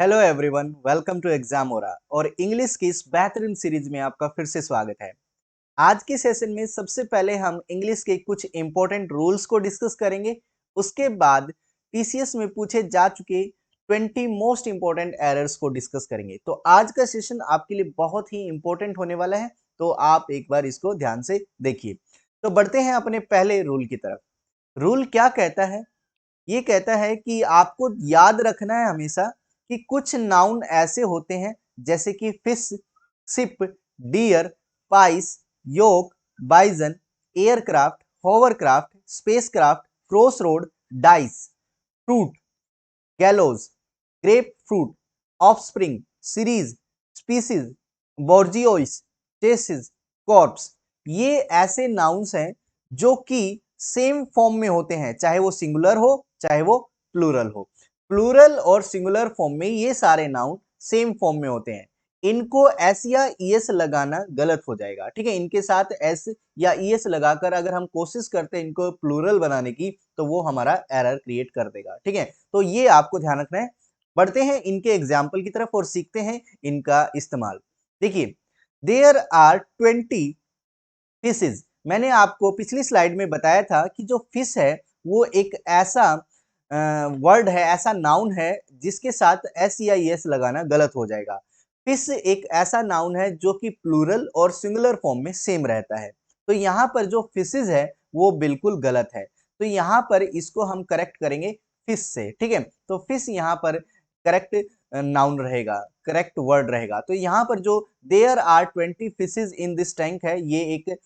Hello everyone, welcome to एग्जामोरा और English की इस बेहतरीन सीरीज में आपका फिर से स्वागत है। आज के सेशन में सबसे पहले हम इंग्लिश के कुछ इंपॉर्टेंट रूल्स को डिस्कस करेंगे। उसके बाद टीसीएस में पूछे जा चुके 20 मोस्ट इंपॉर्टेंट एरर्स को डिस्कस करेंगे। तो आज का सेशन आपके लिए बहुत ही इंपॉर्टेंट होने वाला है, तो आप एक बार इसको ध्यान से देखिए। तो बढ़ते हैं अपने पहले रूल की तरफ। रूल क्या कहता है? ये कहता है कि आपको याद रखना है हमेशा कि कुछ नाउन ऐसे होते हैं जैसे कि fish, sheep, deer, pice, yoke, bison, aircraft, hovercraft, spacecraft, cross road, dice, fruit, gallows, grapefruit, offspring, series, species, bourgeois, chassis, corps. ये ऐसे नाउन्स हैं जो कि सेम फॉर्म में होते हैं, चाहे वो सिंगुलर हो चाहे वो प्लूरल हो। प्लूरल और सिंगुलर फॉर्म में ये सारे नाउन सेम फॉर्म में होते हैं। इनको एस या ईएस लगाना गलत हो जाएगा, ठीक है। इनके साथ एस या ईएस लगाकर अगर हम कोशिश करते हैं इनको प्लूरल बनाने की, तो वो हमारा एरर क्रिएट कर देगा, ठीक है। तो ये आपको ध्यान रखना है। बढ़ते हैं इनके एग्जाम्पल की तरफ और सीखते हैं इनका इस्तेमाल। देखिए, देयर आर 20 फिशेज। मैंने आपको पिछली स्लाइड में बताया था कि जो फिश है वो एक ऐसा वर्ड है, ऐसा नाउन है जिसके साथ एस या एस लगाना गलत हो जाएगा। फिश एक ऐसा नाउन है जो कि प्लूरल और सिंगुलर फॉर्म में सेम रहता है। तो यहाँ पर जो फिशेज है वो बिल्कुल गलत है। तो यहाँ पर इसको हम करेक्ट करेंगे फिश से, ठीक है। तो फिश यहाँ पर करेक्ट नाउन रहेगा, करेक्ट वर्ड रहेगा। तो यहाँ पर जो there are 20 fishes in this tank है, ये एक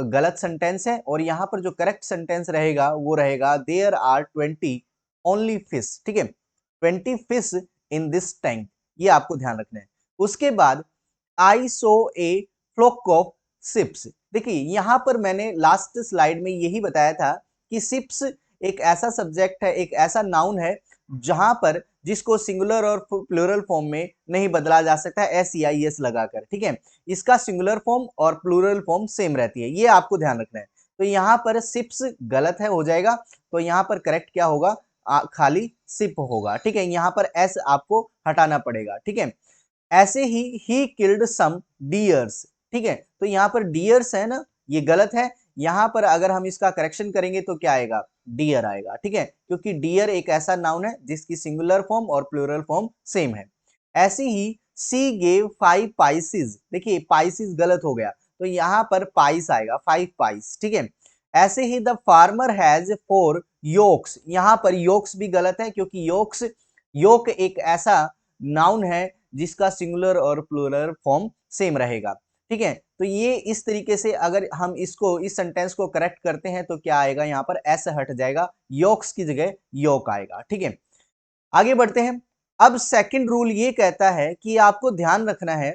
गलत सेंटेंस है और यहाँ पर जो करेक्ट सेंटेंस रहेगा वो रहेगा देयर आर 20 ओनली फिश, ठीक है। 20 फिश इन दिस टैंक, ये आपको ध्यान रखना है। उसके बाद आई सो ए फ्लोक ऑफ शिप्स। देखिए, यहाँ पर मैंने लास्ट स्लाइड में यही बताया था कि शिप्स एक ऐसा सब्जेक्ट है, एक ऐसा नाउन है जहां पर जिसको सिंगुलर और प्लूरल फॉर्म में नहीं बदला जा सकता है एस या एस लगाकर, ठीक है। इसका सिंगुलर फॉर्म और प्लूरल फॉर्म सेम रहती है, ये आपको ध्यान रखना है। तो यहाँ पर शिप्स गलत है, हो जाएगा। तो यहाँ पर करेक्ट क्या होगा? खाली शिप होगा, ठीक है। यहाँ पर एस आपको हटाना पड़ेगा, ठीक है। ऐसे ही किल्ड सम डियर्स, ठीक है। तो यहाँ पर डियर्स है ना, ये गलत है। यहाँ पर अगर हम इसका करेक्शन करेंगे तो क्या आएगा? डियर आएगा, ठीक है। क्योंकि डियर एक ऐसा नाउन है जिसकी सिंगुलर फॉर्म और प्लूरल फॉर्म सेम है। ऐसे ही सी गेव 5 पाइसिस। देखिए, पाइसिस गलत हो गया, तो यहाँ पर पाइस आएगा, 5 पाइस, ठीक है। ऐसे ही द फार्मर हैज 4 योक्स। यहाँ पर योक्स भी गलत है क्योंकि योक एक ऐसा नाउन है जिसका सिंगुलर और प्लूरल फॉर्म सेम रहेगा, ठीक है। तो ये इस तरीके से अगर हम इसको इस सेंटेंस को करेक्ट करते हैं तो क्या आएगा? यहाँ पर एस हट जाएगा, योक्स की जगह योक आएगा, ठीक है। आगे बढ़ते हैं। अब सेकंड रूल ये कहता है कि आपको ध्यान रखना है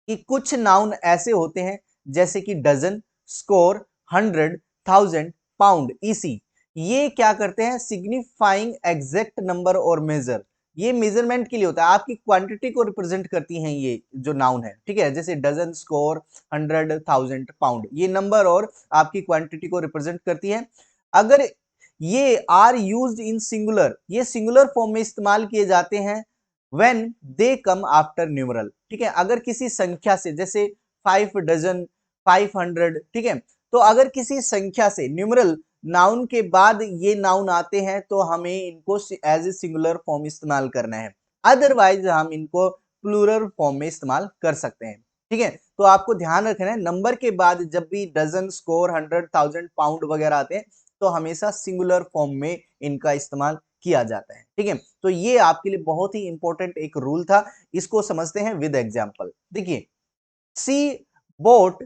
कि कुछ नाउन ऐसे होते हैं जैसे कि डजन, स्कोर, 100, 1000, पाउंड, ईसी। ये क्या करते हैं? सिग्निफाइंग एग्जैक्ट नंबर और मेजर। ये मेजरमेंट के लिए होता है, आपकी क्वांटिटी को रिप्रेजेंट करती हैं ये जो नाउन है, ठीक है। जैसे डजन, स्कोर, 100, 1000, पाउंड, ये नंबर और आपकी क्वांटिटी को रिप्रेजेंट करती है। अगर ये आर यूज्ड इन सिंगुलर, ये सिंगुलर फॉर्म में इस्तेमाल किए जाते हैं when they come after numeral, ठीक है। अगर किसी संख्या से, जैसे 5 डजन, 500, ठीक है। तो अगर किसी संख्या से न्यूमरल नाउन के बाद ये नाउन आते हैं तो हमें इनको एज ए सिंगुलर फॉर्म इस्तेमाल करना है, अदरवाइज हम इनको प्लूरल फॉर्म में इस्तेमाल कर सकते हैं, ठीक है। तो आपको ध्यान रखना है, नंबर के बाद जब भी डजन, स्कोर, 100, 1000, पाउंड वगैरह आते हैं तो हमेशा सिंगुलर फॉर्म में इनका इस्तेमाल किया जाता है, ठीक है। तो ये आपके लिए बहुत ही इंपॉर्टेंट एक रूल था, इसको समझते हैं विद एग्जांपल। देखिए, सी बोट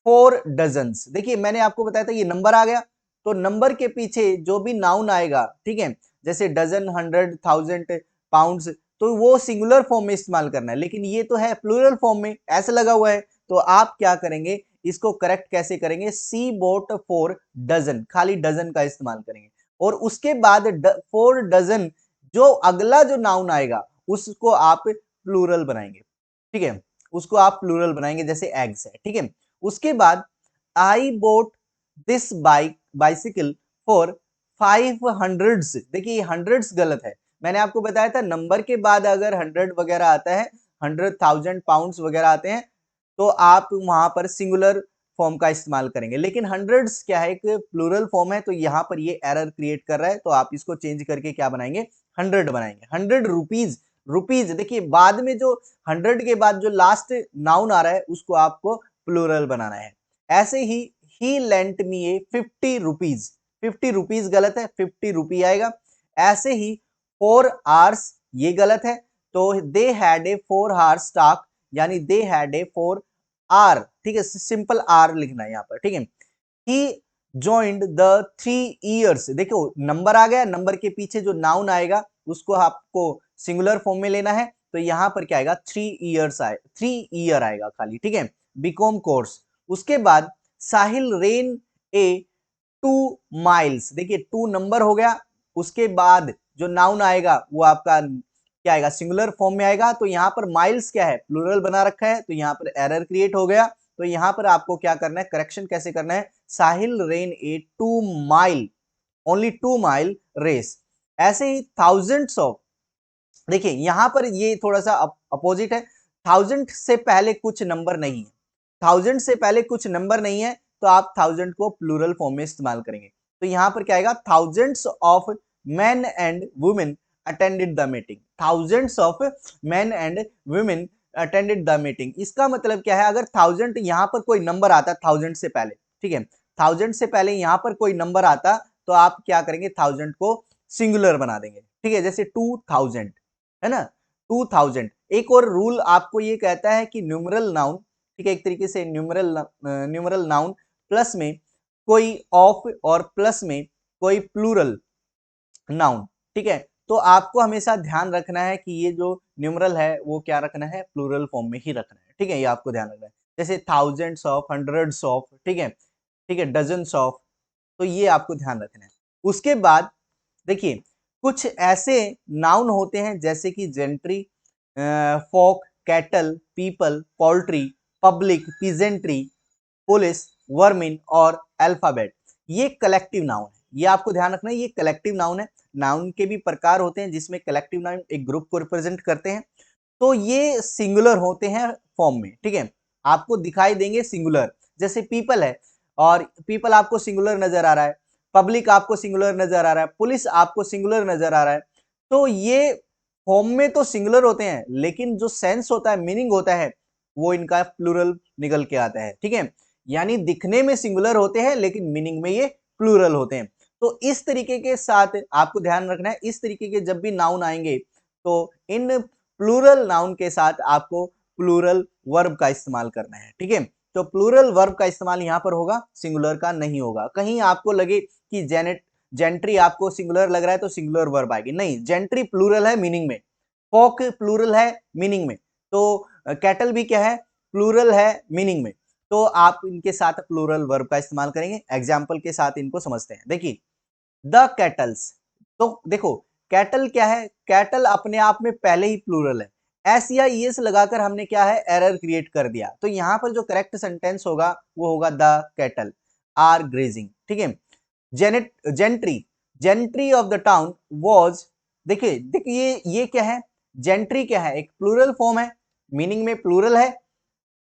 4 डजन्स। देखिए, मैंने आपको बताया था ये नंबर आ गया, तो नंबर के पीछे जो भी नाउन आएगा, ठीक है, जैसे डजन, 100, 1000, पाउंड्स, तो वो सिंगुलर फॉर्म में इस्तेमाल करना है। लेकिन ये तो है प्लूरल फॉर्म में, ऐसे लगा हुआ है, तो आप क्या करेंगे? इसको करेक्ट कैसे करेंगे? सी बोट 4 डजन, खाली डजन का इस्तेमाल करेंगे और उसके बाद 4 डजन, जो अगला जो नाउन आएगा उसको आप प्लूरल बनाएंगे, ठीक है। उसको आप प्लूरल बनाएंगे, जैसे एग्स है, ठीक है। उसके बाद आई बोट दिस बाइसिकल फॉर 500। देखिए, ये हंड्रेड्स गलत है, मैंने आपको बताया था नंबर के बाद अगर 100 वगैरह आता है, 100,000 पाउंड्स वगैरह आते हैं, तो आप वहां पर सिंगुलर फॉर्म का इस्तेमाल करेंगे। लेकिन हंड्रेड्स क्या है, एक प्लूरल फॉर्म है, तो यहाँ पर ये एरर क्रिएट कर रहा है, तो आप इसको चेंज करके क्या बनाएंगे, 100 बनाएंगे। 100 रुपीज, रुपीज देखिए बाद में जो 100 के बाद जो लास्ट नाउन आ रहा है उसको आपको प्लूरल बनाना है। ऐसे ही लेंट मी ए 50 रुपीज, 50 रुपीज गलत है, 50 रुपी आएगा। ऐसे ही 4 आवर्स ये गलत है, तो they had a 4 hours talk, यानी दे हैड ए 4 आर, ठीक है, सिंपल आर लिखना है यहाँ पर, ठीक है। ही जॉइंड द 3 इयर्स, देखो नंबर आ गया, नंबर के पीछे जो नाउन आएगा उसको आपको सिंगुलर फॉर्म में लेना है, तो यहाँ पर क्या आएगा, 3 इयर्स आए, 3 ईयर आएगा खाली, ठीक है, बीकॉम कोर्स। उसके बाद साहिल रेन ए 2 माइल्स, देखिए 2 नंबर हो गया, उसके बाद जो नाउन आएगा वो आपका क्या आएगा, सिंगुलर फॉर्म में आएगा। तो यहाँ पर माइल्स क्या है, प्लूरल बना रखा है, तो यहाँ पर एरर क्रिएट हो गया। तो यहाँ पर आपको क्या करना है, करेक्शन कैसे करना है, साहिल रेन ए 2 माइल, ओनली 2 माइल रेस। ऐसे ही थाउजेंड्स ऑफ, देखिए यहाँ पर ये थोड़ा सा अपोजिट है, 1000 से पहले कुछ नंबर नहीं है, 1000 से पहले कुछ नंबर नहीं है, तो आप 1000 को प्लूरल फॉर्म में इस्तेमाल करेंगे। तो यहाँ पर क्या आएगा, thousands of man and women attended the meeting, thousands of man and women attended the meeting. इसका मतलब क्या है, अगर 1000 यहाँ पर कोई नंबर आता 1000 से पहले, ठीक है, 1000 से पहले यहाँ पर कोई नंबर आता, तो आप क्या करेंगे, 1000 को सिंगुलर बना देंगे, ठीक है, जैसे 2000 है ना, 2000। एक और रूल आपको ये कहता है कि न्यूमरल नाउन, ठीक है, एक तरीके से न्यूमरल नाउन प्लस में कोई ऑफ और प्लस में कोई प्लूरल नाउन, ठीक है, तो आपको हमेशा ध्यान रखना है कि ये जो न्यूमरल है वो क्या रखना है, प्लूरल फॉर्म में ही रखना है, ठीक है, ये आपको ध्यान रखना है। जैसे थाउजेंड्स ऑफ, हंड्रेड्स ऑफ, ठीक है, डजन्स ऑफ, तो ये आपको ध्यान रखना है। उसके बाद देखिए कुछ ऐसे नाउन होते हैं जैसे कि gentry, folk, cattle, people, poultry, public, peasantry, police, vermin और अल्फाबेट, ये कलेक्टिव नाउन है, ये आपको ध्यान रखना है, ये कलेक्टिव नाउन है। नाउन के भी प्रकार होते हैं जिसमें कलेक्टिव नाउन एक ग्रुप को रिप्रेजेंट करते हैं, तो ये सिंगुलर होते हैं फॉर्म में, ठीक है, आपको दिखाई देंगे सिंगुलर। जैसे पीपल है, और पीपल आपको सिंगुलर नजर आ रहा है, पब्लिक आपको सिंगुलर नजर आ रहा है, पुलिस आपको सिंगुलर नजर आ रहा है, तो ये फॉर्म में तो सिंगुलर होते हैं, लेकिन जो सेंस होता है, मीनिंग होता है, वो इनका प्लूरल निकल के आता है, ठीक है, यानी दिखने में सिंगुलर होते हैं लेकिन मीनिंग में ये प्लूरल होते हैं। तो इस तरीके के साथ आपको ध्यान रखना है, इस तरीके के जब भी नाउन आएंगे तो इन प्लूरल नाउन के साथ आपको प्लूरल वर्ब का इस्तेमाल करना है, ठीक है, तो प्लूरल वर्ब का इस्तेमाल यहाँ पर होगा, सिंगुलर का नहीं होगा। कहीं आपको लगे कि जेंट्री आपको सिंगुलर लग रहा है तो सिंगुलर वर्ब आएगी, नहीं, जेंट्री प्लूरल है मीनिंग में, फॉक प्लूरल है मीनिंग में, तो कैटल भी क्या है, प्लूरल है मीनिंग में, तो आप इनके साथ प्लूरल वर्ब का इस्तेमाल करेंगे। एग्जाम्पल के साथ इनको समझते हैं, देखिए द कैटल्स, तो देखो कैटल क्या है, कैटल अपने आप में पहले ही प्लूरल है, एस या ईएस लगाकर हमने क्या है, एरर क्रिएट कर दिया, तो यहां पर जो करेक्ट सेंटेंस होगा वो होगा द कैटल आर ग्रेजिंग, ठीक है। Gentry, gentry of the town was, देखिए ये क्या है, जेंट्री क्या है, एक प्लूरल फॉर्म है, मीनिंग में प्लूरल है,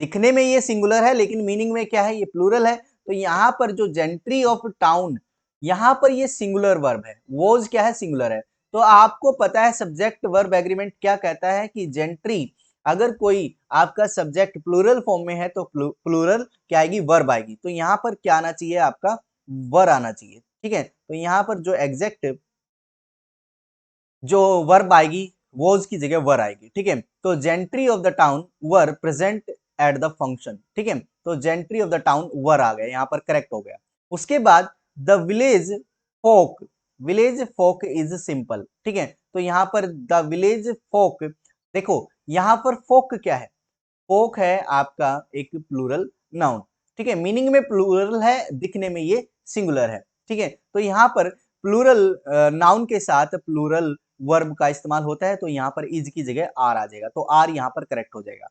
दिखने में ये सिंगुलर है लेकिन मीनिंग में क्या है, ये प्लूरल है। तो यहाँ पर जो जेंट्री ऑफ टाउन, यहाँ पर ये सिंगुलर वर्ब है, वॉज क्या है, सिंगुलर है। तो आपको पता है सब्जेक्ट वर्ब एग्रीमेंट क्या कहता है कि जेंट्री, अगर कोई आपका सब्जेक्ट प्लूरल फॉर्म में है तो प्लूरल क्या आएगी, वर्ब आएगी, तो यहाँ पर क्या आना चाहिए, आपका वर आना चाहिए, ठीक है। तो यहाँ पर जो एग्जैक्ट जो वर्ब आएगी, वॉज की जगह वर आएगी, ठीक है। तो gentry of the town were present at the function, ठीक है, तो gentry of the town were आ गया, यहाँ पर करेक्ट हो गया। उसके बाद the village folk is simple, ठीक है, तो यहाँ पर द विलेज फोक, देखो यहाँ पर फोक क्या है, फोक है आपका एक प्लूरल नाउन, ठीक है, मीनिंग में प्लूरल है, दिखने में ये सिंगुलर है, ठीक है। तो यहाँ पर प्लूरल नाउन के साथ प्लूरल वर्ब का इस्तेमाल होता है, तो यहाँ पर इज की जगह आर आ जाएगा, तो आर यहाँ पर करेक्ट हो जाएगा।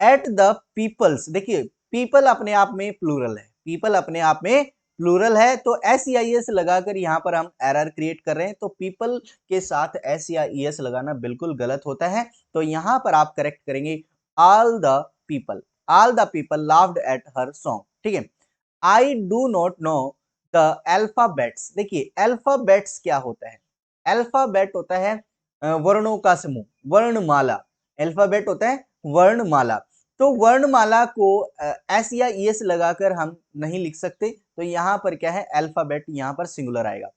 एट द पीपल्स, देखिए पीपल अपने आप में प्लूरल है, पीपल अपने आप में प्लूरल है तो एस या ई एस लगाकर यहाँ पर हम एरर क्रिएट कर रहे हैं, तो पीपल के साथ एस या ई एस लगाना बिल्कुल गलत होता है। तो यहाँ पर आप करेक्ट करेंगे all the people laughed at her song. ठीक है, I do not know the alphabets. देखिए अल्फाबेट्स क्या होता है, अल्फाबेट होता है वर्णों का समूह, वर्णमाला। अल्फाबेट होता है वर्णमाला। तो वर्णमाला को एस या ई एस लगाकर हम नहीं लिख सकते, तो यहाँ पर क्या है अल्फाबेट, यहाँ पर सिंगुलर आएगा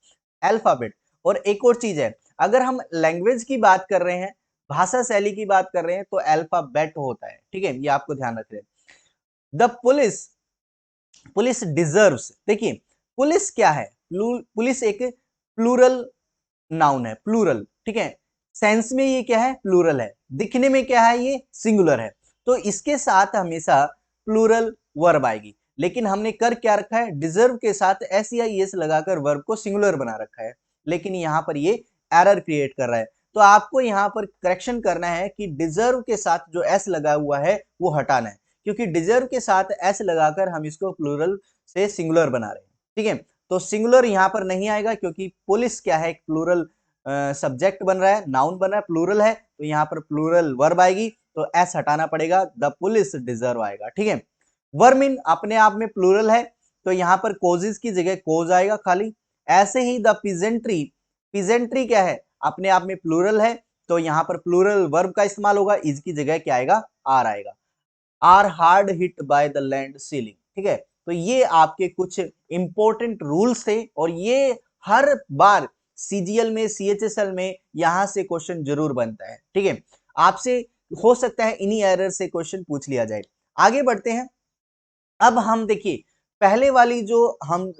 अल्फाबेट। और एक और चीज है, अगर हम लैंग्वेज की बात कर रहे हैं, भाषा शैली की बात कर रहे हैं, तो अल्फाबेट होता है। ठीक है, ये आपको ध्यान रखना है। The police deserves. देखिए पुलिस क्या है, पुलिस एक प्लूरल नाउन है, प्लूरल। ठीक है, सेंस में ये क्या है प्लूरल है, दिखने में क्या है ये सिंगुलर है, तो इसके साथ हमेशा प्लूरल वर्ब आएगी। लेकिन हमने कर क्या रखा है, डिजर्व के साथ एस या एस लगाकर वर्ब को सिंगुलर बना रखा है, लेकिन यहाँ पर ये एरर क्रिएट कर रहा है। तो आपको यहाँ पर करेक्शन करना है कि डिजर्व के साथ जो एस लगा हुआ है वो हटाना है, क्योंकि डिजर्व के साथ एस लगाकर हम इसको प्लूरल से सिंगुलर बना रहे हैं। ठीक है, तो सिंगुलर यहाँ पर नहीं आएगा, क्योंकि पुलिस क्या है, एक प्लूरल सब्जेक्ट बन रहा है, नाउन बन रहा है, प्लूरल है, तो यहाँ पर प्लूरल वर्ब आएगी, तो एस हटाना पड़ेगा, द पुलिस डिजर्व आएगा। ठीक है, वर्मिन अपने आप में प्लूरल है, तो यहाँ पर कोजेस की जगह कोज आएगा खाली। ऐसे ही द पिजेंट्री, पिजेंट्री क्या है, अपने आप में प्लूरल है, तो यहाँ पर प्लूरल वर्ब का इस्तेमाल होगा, इज की जगह क्या आएगा, आर आएगा। Are hard hit by the land ceiling. ठीक है, तो ये आपके कुछ इंपॉर्टेंट रूल्स थे, और ये हर बार सीजीएल में, सीएचएसएल में यहां से क्वेश्चन जरूर बनता है। ठीक है, आपसे हो सकता है इन्हीं एरर से क्वेश्चन पूछ लिया जाए। आगे बढ़ते हैं। अब हम देखिए पहले वाली जो हम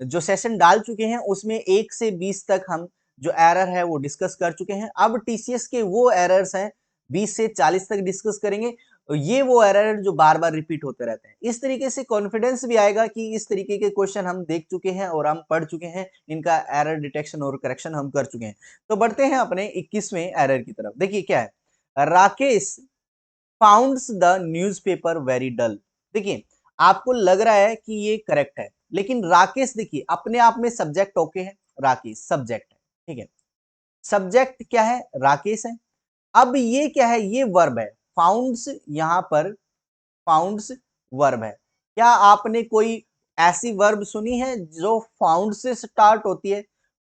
जो सेशन डाल चुके हैं उसमें 1 से 20 तक हम जो एरर है वो डिस्कस कर चुके हैं। अब टीसीएस के वो एरर्स हैं 20 से 40 तक डिस्कस करेंगे। ये वो एरर जो बार बार रिपीट होते रहते हैं, इस तरीके से कॉन्फिडेंस भी आएगा कि इस तरीके के क्वेश्चन हम देख चुके हैं और हम पढ़ चुके हैं, इनका एरर डिटेक्शन और करेक्शन हम कर चुके हैं। तो बढ़ते हैं अपने 21वें एरर की तरफ। देखिए क्या है, Rakesh founds the newspaper very dull. देखिए आपको लग रहा है कि ये करेक्ट है, लेकिन राकेश देखिए अपने आप में सब्जेक्ट ओके है, राकेश सब्जेक्ट है। ठीक है, सब्जेक्ट क्या है, राकेश है। अब ये क्या है, ये वर्ब है, फाउंड्स, यहां पर फाउंड्स वर्ब है। क्या आपने कोई ऐसी वर्ब सुनी है जो फाउंड से स्टार्ट होती है?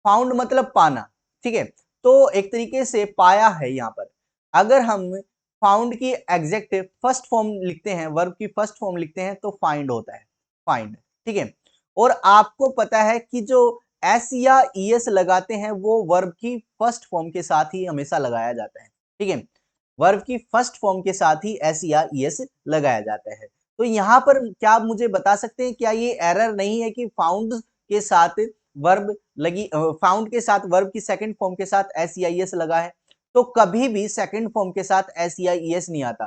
फाउंड मतलब पाना। ठीक है, तो एक तरीके से पाया है यहाँ पर। अगर हम फाउंड की एग्जैक्ट फर्स्ट फॉर्म लिखते हैं, वर्ब की फर्स्ट फॉर्म लिखते हैं, तो फाइंड होता है, फाइंड। ठीक है, और आपको पता है कि जो एस या ई एस लगाते हैं वो वर्ब की फर्स्ट फॉर्म के साथ ही हमेशा लगाया जाता है। ठीक है, वर्ब की फर्स्ट फॉर्म के साथ ही एस या ई एस लगाया जाता है। तो यहाँ पर क्या आप मुझे बता सकते हैं, क्या ये एरर नहीं है कि फाउंड के साथ वर्ब लगी, फाउंड के साथ वर्ब की सेकंड फॉर्म के साथ एस या ई एस लगा है? तो कभी भी सेकंड फॉर्म के साथ एस या ई एस नहीं आता।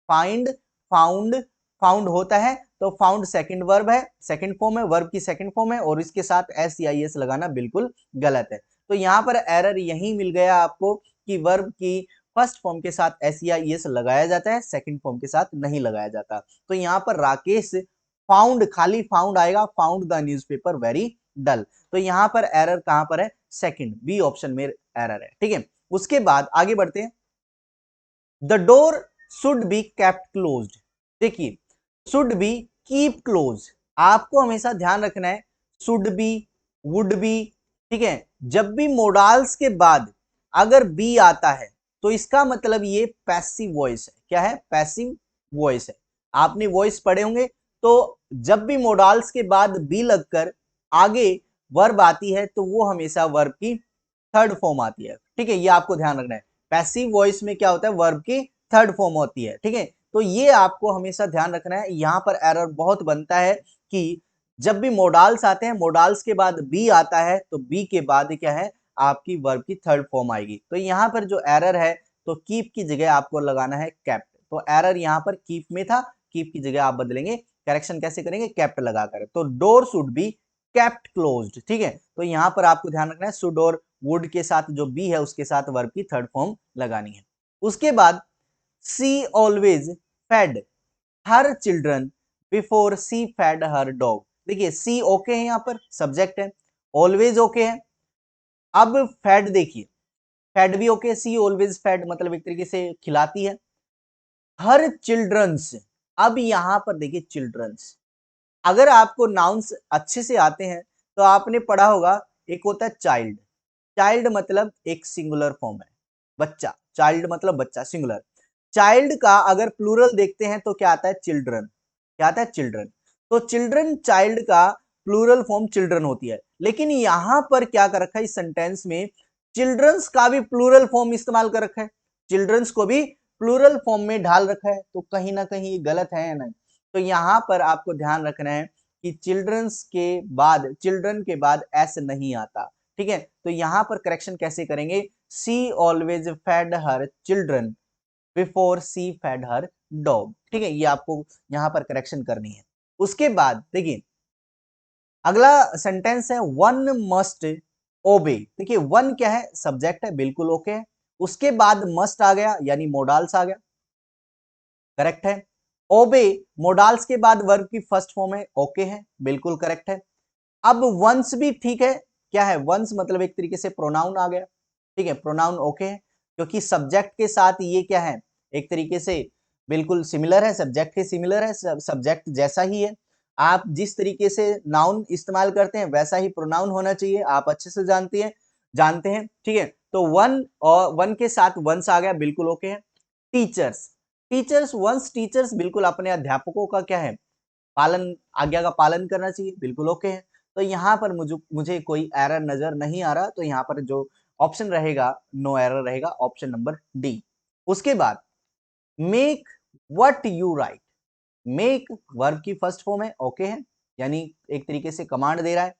फाइंड, फाउंड, फाउंड होता है, तो फाउंड सेकंड वर्ब है, सेकंड फॉर्म है, वर्ब की सेकंड फॉर्म है, और इसके साथ एस या ई एस लगाना बिल्कुल गलत है। तो यहाँ पर एरर यही मिल गया आपको कि वर्ब की फर्स्ट फॉर्म के साथ एस या ई एस लगाया जाता है, सेकंड फॉर्म के साथ नहीं लगाया जाता। तो यहाँ पर राकेश फाउंड, खाली फाउंड आएगा, found the newspaper very dull. तो यहाँ पर एरर कहां पर है, सेकंड, बी ऑप्शन में एरर है। ठीक है, उसके बाद आगे बढ़ते हैं। The door should be kept closed. देखिए शुड बी, कीप क्लोज, आपको हमेशा ध्यान रखना है शुड बी, वुड बी। ठीक है, जब भी मोडाल्स के बाद अगर बी आता है तो इसका मतलब ये पैसिव वॉइस है। क्या है, पैसिव वॉइस है। आपने वॉइस पढ़े होंगे, तो जब भी मोडाल्स के बाद बी लगकर आगे वर्ब आती है तो वो हमेशा वर्ब की थर्ड फॉर्म आती है। ठीक है, ये आपको ध्यान रखना है। पैसिव वॉइस में क्या होता है, वर्ब की थर्ड फॉर्म होती है। ठीक है, तो ये आपको हमेशा ध्यान रखना है। यहाँ पर एरर बहुत बनता है कि जब भी मोडाल्स आते हैं, मोडाल्स के बाद बी आता है, तो बी के बाद क्या है, आपकी वर्ब की थर्ड फॉर्म आएगी। तो यहाँ पर जो एरर है, तो कीप की जगह आपको लगाना है कैप्ट। तो एरर यहाँ पर कीप में था, कीप की जगह आप बदलेंगे। करेक्शन कैसे करेंगे, कैप्ट लगाकर। तो door should be kept closed. ठीक है, तो यहाँ पर आपको ध्यान रखना है शुड और वुड के साथ जो बी है उसके साथ वर्ब की थर्ड फॉर्म लगानी है। उसके बाद she always feed her children before she feed her dog. देखिए सी ओके है, यहाँ पर सब्जेक्ट है, ऑलवेज ओके है। अब फेड देखिए, फेड भी ओके, सी ऑलवेज फेड मतलब एक तरीके से खिलाती है। हर चिल्ड्रंस, अब यहां पर देखिए चिल्ड्रंस, अगर आपको नाउन्स अच्छे से आते हैं तो आपने पढ़ा होगा, एक होता है चाइल्ड, चाइल्ड मतलब एक सिंगुलर फॉर्म है, बच्चा, चाइल्ड मतलब बच्चा सिंगुलर। चाइल्ड का अगर प्लूरल देखते हैं तो क्या आता है, चिल्ड्रन, क्या आता है, चिल्ड्रन। तो चिल्ड्रन चाइल्ड का प्लूरल फॉर्म चिल्ड्रन होती है, लेकिन यहां पर क्या कर रखा है इस सेंटेंस में, चिल्ड्रंस का भी प्लूरल फॉर्म इस्तेमाल कर रखा है, चिल्ड्रंस को भी प्लूरल फॉर्म में ढाल रखा है, तो कहीं ना कहीं ये गलत है या नहीं। तो यहां पर आपको ध्यान रखना है कि चिल्ड्रंस के बाद, चिल्ड्रन के बाद एस नहीं आता, ठीक है। तो यहां पर करेक्शन कैसे करेंगे, she always feed her children before she feed her dog, ठीक है, ये आपको यहां पर करेक्शन करनी है। उसके बाद देखिए अगला सेंटेंस है वन मस्ट ओबे। देखिए वन क्या है, सब्जेक्ट है, बिल्कुल ओके है। उसके बाद मस्ट आ गया यानी मोडाल्स आ गया, करेक्ट है। ओबे मोडाल्स के बाद वर्ब की फर्स्ट फॉर्म है, ओके है, बिल्कुल करेक्ट है। अब वंस भी ठीक है, क्या है वंस मतलब एक तरीके से प्रोनाउन आ गया, ठीक है, प्रोनाउन ओके है, क्योंकि सब्जेक्ट के साथ ये क्या है, एक तरीके से बिल्कुल सिमिलर है, सब्जेक्ट के सिमिलर है, सब्जेक्ट जैसा ही है। आप जिस तरीके से नाउन इस्तेमाल करते हैं वैसा ही प्रोनाउन होना चाहिए, आप अच्छे से जानते हैं, ठीक है। तो वन और वन के साथ वंस आ गया, बिल्कुल ओके है। टीचर्स, टीचर्स वंस टीचर्स, बिल्कुल अपने अध्यापकों का क्या है, पालन, आज्ञा का पालन करना चाहिए, बिल्कुल ओके है। तो यहाँ पर मुझे कोई एरर नजर नहीं आ रहा, तो यहाँ पर जो ऑप्शन रहेगा नो एरर रहेगा, ऑप्शन नंबर डी। उसके बाद make what you right, make verb की फर्स्ट फॉर्म है, ओके है, यानी एक तरीके से कमांड दे रहा है।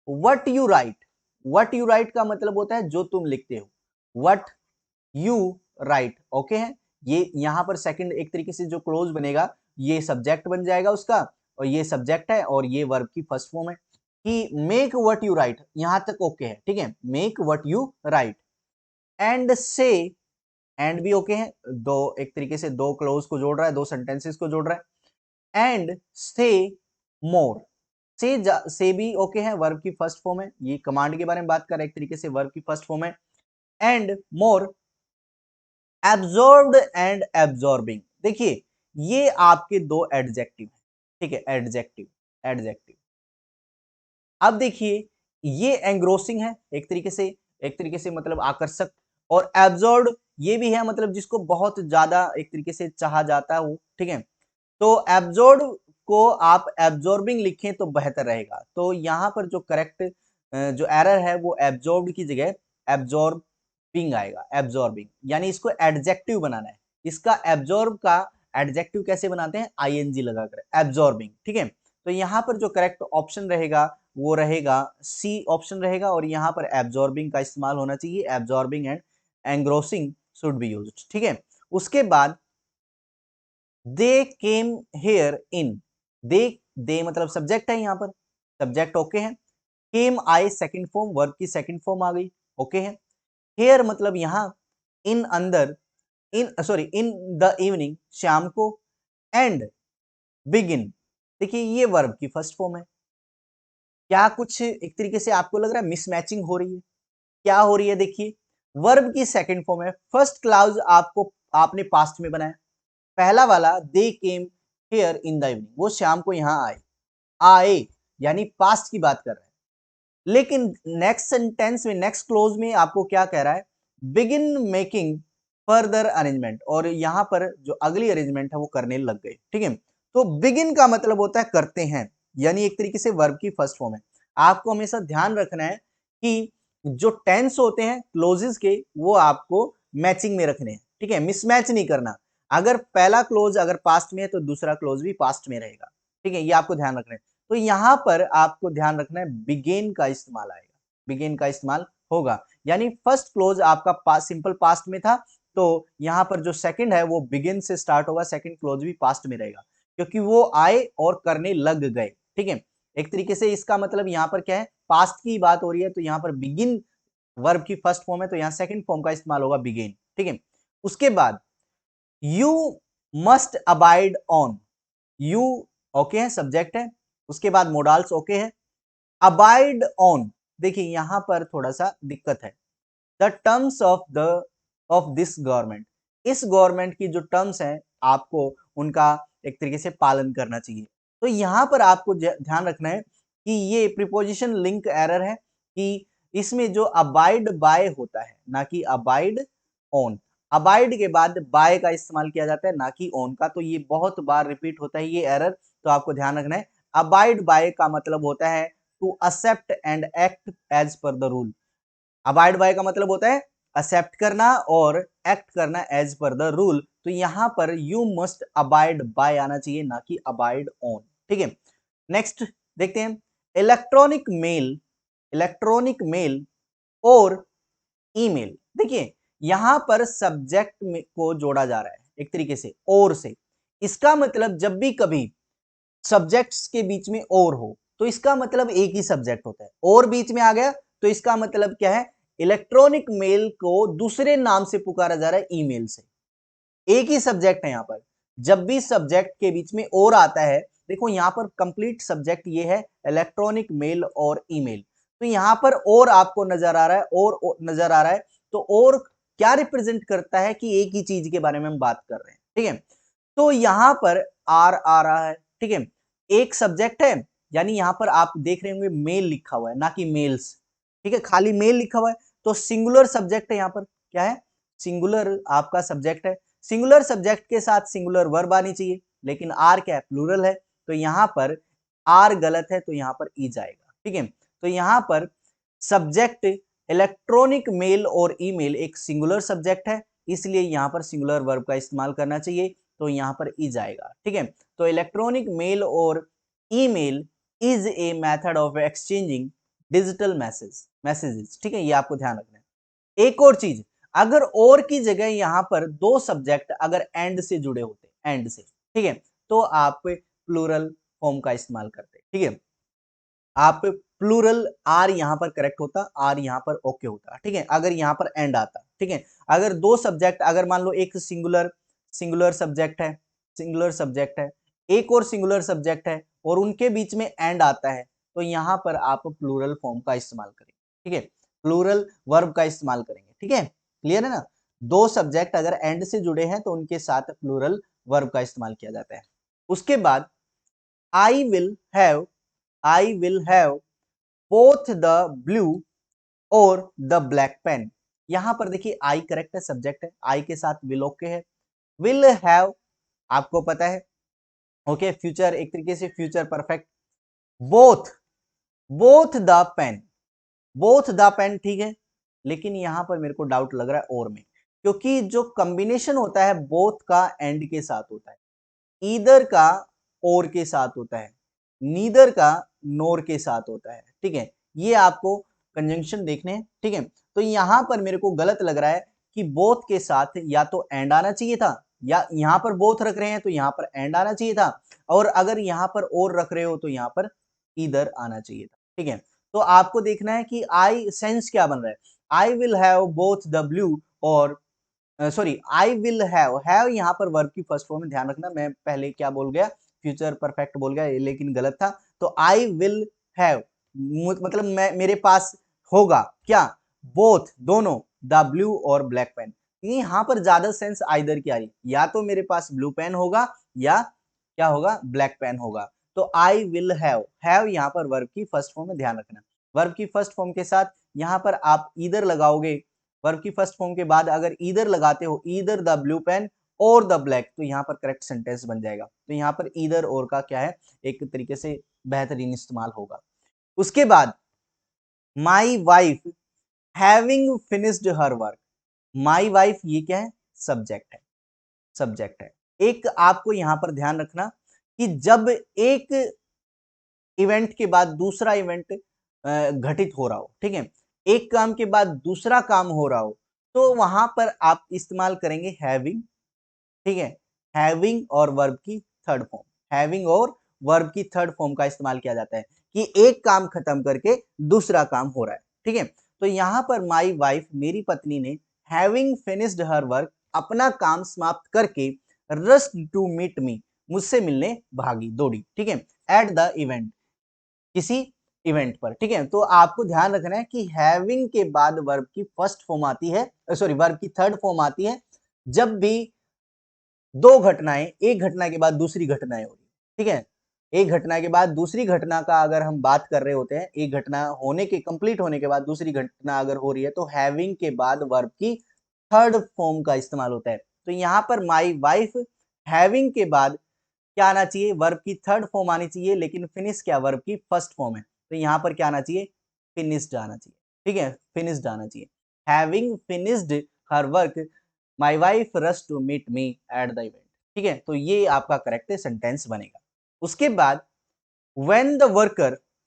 What you right, what you right का मतलब होता है जो तुम लिखते हो, व्हाट यू राइट, ओके है। ये यहां पर सेकंड एक तरीके से जो क्लोज बनेगा ये सब्जेक्ट बन जाएगा उसका, और ये सब्जेक्ट है और ये वर्ब की फर्स्ट फॉर्म है कि मेक व्हाट यू राइट, यहां तक ओके है, ठीक है, make what you right. And से, एंड भी ओके है, दो एक तरीके से दो क्लोज को जोड़ रहा है, दो सेंटेंसेस को जोड़ रहा है। एंड से मोर, से भी ओके है, वर्ब की फर्स्ट फॉर्म है, ये कमांड के बारे में बात कर रहा है, एक तरीके से वर्ब की फर्स्ट फॉर्म है। And more absorbed and absorbing, देखिए ये आपके दो एडजेक्टिव है, ठीक है, एडजेक्टिव, एडजेक्टिव। अब देखिए ये एंग्रोसिंग है, एक तरीके से मतलब आकर्षक, और एब्जॉर्ब ये भी है, मतलब जिसको बहुत ज्यादा एक तरीके से चाहा जाता है वो, ठीक है। तो एब्जॉर्ब को आप एब्जॉर्बिंग लिखें तो बेहतर रहेगा, तो यहाँ पर जो करेक्ट जो एरर है वो एब्जॉर्ब की जगह एब्जॉर्बिंग आएगा, एब्जॉर्बिंग, यानी इसको एडजेक्टिव बनाना है। इसका एब्जॉर्ब का एडजेक्टिव कैसे बनाते हैं, आईएनजी लगाकर, एब्जॉर्बिंग, ठीक है। तो यहाँ पर जो करेक्ट ऑप्शन रहेगा वो रहेगा सी ऑप्शन रहेगा, और यहाँ पर एब्जॉर्बिंग का इस्तेमाल होना चाहिए, absorbing and engrossing should be used, ठीक है। उसके बाद दे केम हेयर इन, दे मतलब सब्जेक्ट है, यहाँ पर सब्जेक्ट ओके है। केम आए सेकंड फॉर्म, वर्ब की सेकंड फॉर्म आ गई, ओके है। हेयर मतलब यहाँ, इन अंदर, इन सॉरी इन द इवनिंग शाम को, एंड बिगिन, देखिए ये वर्ब की फर्स्ट फॉर्म है। क्या कुछ एक तरीके से आपको लग रहा है मिसमैचिंग हो रही है, क्या हो रही है, देखिए वर्ब की सेकंड फॉर्म है, फर्स्ट क्लाउज आपको आपने पास्ट में बनाया, पहला वाला they came here in the evening, वो शाम को यहां आए, आए यानी पास्ट की बात कर रहे हैं। लेकिन नेक्स्ट सेंटेंस में, नेक्स्ट क्लोज में आपको क्या कह रहा है, बिगिन मेकिंग फर्दर अरेंजमेंट, और यहां पर जो अगली अरेंजमेंट है वो करने लग गए, ठीक है। तो बिगिन का मतलब होता है करते हैं, यानी एक तरीके से वर्ब की फर्स्ट फॉर्म है। आपको हमेशा ध्यान रखना है कि जो टेंस होते हैं क्लोजेस के वो आपको मैचिंग में रखने हैं, ठीक है, मिसमैच नहीं करना। अगर पहला क्लोज अगर पास्ट में है तो दूसरा क्लोज भी पास्ट में रहेगा, ठीक है, ये आपको ध्यान रखना है। तो यहां पर आपको ध्यान रखना है बिगेन का इस्तेमाल आएगा, बिगेन का इस्तेमाल होगा, यानी फर्स्ट क्लोज आपका सिंपल पास्ट में था, तो यहां पर जो सेकंड है वो बिगिन से स्टार्ट होगा, सेकंड क्लोज भी पास्ट में रहेगा, क्योंकि वो आए और करने लग गए, ठीक है। एक तरीके से इसका मतलब यहाँ पर क्या है, पास्ट की बात हो रही है, तो यहाँ पर बिगिन वर्ब की फर्स्ट फॉर्म है, तो यहाँ सेकंड फॉर्म का इस्तेमाल होगा बिगिन, ठीक है। उसके बाद you must abide on, you okay है, सब्जेक्ट है। उसके बाद मोडाल्स ओके है। अबाइड ऑन, देखिए यहां पर थोड़ा सा दिक्कत है। The terms of this government, इस गवर्नमेंट की जो टर्म्स हैं आपको उनका एक तरीके से पालन करना चाहिए। तो यहां पर आपको ध्यान रखना है कि ये प्रीपोजिशन लिंक एरर है कि इसमें जो अबाइड बाय होता है ना कि अबाइड ऑन। अबाइड के बाद बाय का इस्तेमाल किया जाता है ना कि ऑन का, तो ये बहुत बार रिपीट होता है ये एरर, तो आपको ध्यान रखना है। अबाइड बाय का मतलब होता है to accept and act as per the rule. Abide by का मतलब होता है एक्सेप्ट करना और एक्ट करना एज पर द रूल। तो यहां पर यू मस्ट अबाइड बाय आना चाहिए ना कि अबाइड ऑन, ठीक है। नेक्स्ट देखते हैं, इलेक्ट्रॉनिक मेल, इलेक्ट्रॉनिक मेल और ईमेल। देखिए यहां पर सब्जेक्ट को जोड़ा जा रहा है एक तरीके से और से। इसका मतलब जब भी कभी सब्जेक्ट्स के बीच में और हो तो इसका मतलब एक ही सब्जेक्ट होता है, और बीच में आ गया तो इसका मतलब क्या है, इलेक्ट्रॉनिक मेल को दूसरे नाम से पुकारा जा रहा है ईमेल से। एक ही सब्जेक्ट है यहां पर। जब भी सब्जेक्ट के बीच में और आता है, देखो यहां पर कंप्लीट सब्जेक्ट ये है इलेक्ट्रॉनिक मेल और ईमेल, तो यहां पर और आपको नजर आ रहा है, और नजर आ रहा है, तो और क्या रिप्रेजेंट करता है कि एक ही चीज के बारे में हम बात कर रहे हैं, ठीक है। तो यहां पर आर आ रहा है, ठीक है, एक सब्जेक्ट है, यानी यहां पर आप देख रहे होंगे मेल लिखा हुआ है ना कि मेल्स, ठीक है, खाली मेल लिखा हुआ है, तो सिंगुलर सब्जेक्ट है, यहां पर क्या है, सिंगुलर आपका सब्जेक्ट है। सिंगुलर सब्जेक्ट के साथ सिंगुलर वर्ब आनी चाहिए, लेकिन आर क्या है, प्लूरल है, तो यहां पर आर गलत है, तो यहां पर ई जाएगा, ठीक है। तो यहां पर सब्जेक्ट इलेक्ट्रॉनिक मेल और ईमेल एक सिंगुलर सब्जेक्ट है, इसलिए यहां पर सिंगुलर वर्ब का इस्तेमाल करना चाहिए, तो यहां पर ई जाएगा, ठीक है। तो इलेक्ट्रॉनिक मेल और email is a method of exchanging digital messages, ठीक है, ये आपको ध्यान रखना है। एक और चीज, अगर और की जगह यहां पर दो सब्जेक्ट अगर एंड से जुड़े होते, एंड से, ठीक है, तो आप प्लूरल फॉर्म का इस्तेमाल करते, ठीक है। आप प्लूरल आर यहां पर करेक्ट होता, आर यहां पर ओके होता, ठीक है, अगर यहां पर एंड आता, ठीक है। अगर दो सब्जेक्ट, अगर मान लो एक सिंगुलर सिंगुलर सब्जेक्ट है, सिंगुलर सब्जेक्ट है, एक और सिंगुलर सब्जेक्ट है, और उनके बीच में एंड आता है, तो यहां पर आप प्लूरल फॉर्म का इस्तेमाल करेंगे, ठीक है, प्लूरल वर्ब का इस्तेमाल करेंगे, ठीक है, क्लियर है ना। दो सब्जेक्ट अगर एंड से जुड़े हैं तो उनके साथ प्लूरल वर्ब का इस्तेमाल किया जाता है। उसके बाद I will have, I will have both the blue और द ब्लैक पेन। यहां पर देखिए आई करेक्ट है, सब्जेक्ट है, आई के साथ विल ओके है। विल हैव आपको पता है ओके, फ्यूचर एक तरीके से future perfect. Both, both the pen, both the pen, ठीक है, लेकिन यहां पर मेरे को डाउट लग रहा है और में, क्योंकि जो कॉम्बिनेशन होता है बोथ का एंड के साथ होता है, ईदर का और के साथ होता है, नीदर का नोर के साथ होता है, ठीक है, ये आपको कंजंक्शन देखने हैं, ठीक है। तो यहां पर मेरे को गलत लग रहा है कि बोथ के साथ या तो एंड आना चाहिए था, या यहां पर बोथ रख रहे हैं तो यहां पर एंड आना चाहिए था, और अगर यहां पर और रख रहे हो तो यहां पर ईदर आना चाहिए था, ठीक है। तो आपको देखना है कि आई सेंस क्या बन रहा है, I will have both the blue और सॉरी, आई विल हैव यहाँ पर वर्ब की फर्स्ट फॉर्म में, ध्यान रखना, मैं पहले क्या बोल गया, फ्यूचर परफेक्ट बोल गया, लेकिन गलत था। तो आई विल हैव मतलब मैं, मेरे पास होगा क्या, बोथ दोनों, द ब्लू और ब्लैक पेन। यहाँ पर ज्यादा सेंस आइदर की आ रही, या तो मेरे पास ब्लू पेन होगा या क्या होगा, ब्लैक पेन होगा। तो आई विल हैव यहाँ पर वर्ब की फर्स्ट फॉर्म में, ध्यान रखना, वर्ब की फर्स्ट फॉर्म के साथ यहाँ पर आप ईदर लगाओगे, वर्ब की फर्स्ट फॉर्म के बाद अगर ईदर लगाते हो, ईदर द ब्लू पेन और द ब्लैक, तो यहाँ पर करेक्ट सेंटेंस बन जाएगा। तो यहाँ पर ईदर और का क्या है, एक तरीके से बेहतरीन इस्तेमाल होगा। उसके बाद my wife having finished her work, my wife ये क्या है, सब्जेक्ट है, सब्जेक्ट है। एक आपको यहां पर ध्यान रखना कि जब एक इवेंट के बाद दूसरा इवेंट घटित हो रहा हो, ठीक है, एक काम के बाद दूसरा काम हो रहा हो, तो वहां पर आप इस्तेमाल करेंगे हैविंग, ठीक है, हैविंग और वर्ब की थर्ड फॉर्म, हैविंग और वर्ब की थर्ड फॉर्म का इस्तेमाल किया जाता है कि एक काम खत्म करके दूसरा काम हो रहा है, ठीक है। तो यहां पर माई वाइफ, मेरी पत्नी ने, हैविंग फिनिश्ड हर वर्क, अपना काम समाप्त करके, रस्ट टू मीट मी, मुझसे मिलने भागी, दौड़ी, ठीक है, एट द इवेंट, किसी इवेंट पर, ठीक है। तो आपको ध्यान रखना है कि हैविंग के बाद वर्ब की फर्स्ट फॉर्म आती है, सॉरी वर्ब की थर्ड फॉर्म आती है जब भी दो घटनाएं, एक घटना के बाद दूसरी घटनाएं हो रही, ठीक है। एक घटना के बाद दूसरी घटना का अगर हम बात कर रहे होते हैं, एक घटना होने के कंप्लीट होने के बाद दूसरी घटना अगर हो रही है तो हैविंग के बाद वर्ब की थर्ड फॉर्म का इस्तेमाल होता है। तो यहाँ पर माई वाइफ, हैविंग के बाद क्या आना चाहिए, वर्ब की थर्ड फॉर्म आनी चाहिए, लेकिन फिनिश क्या वर्ब की फर्स्ट फॉर्म है, तो यहाँ पर क्या आना चाहिए, फिनिश्ड आना चाहिए, ठीक है, फिनिश्ड आना चाहिए। Having finished her work my wife rush to meet me at the event, ठीक है। तो ये आपका करेक्ट सेंटेंस बनेगा। उसके बाद व्हेन द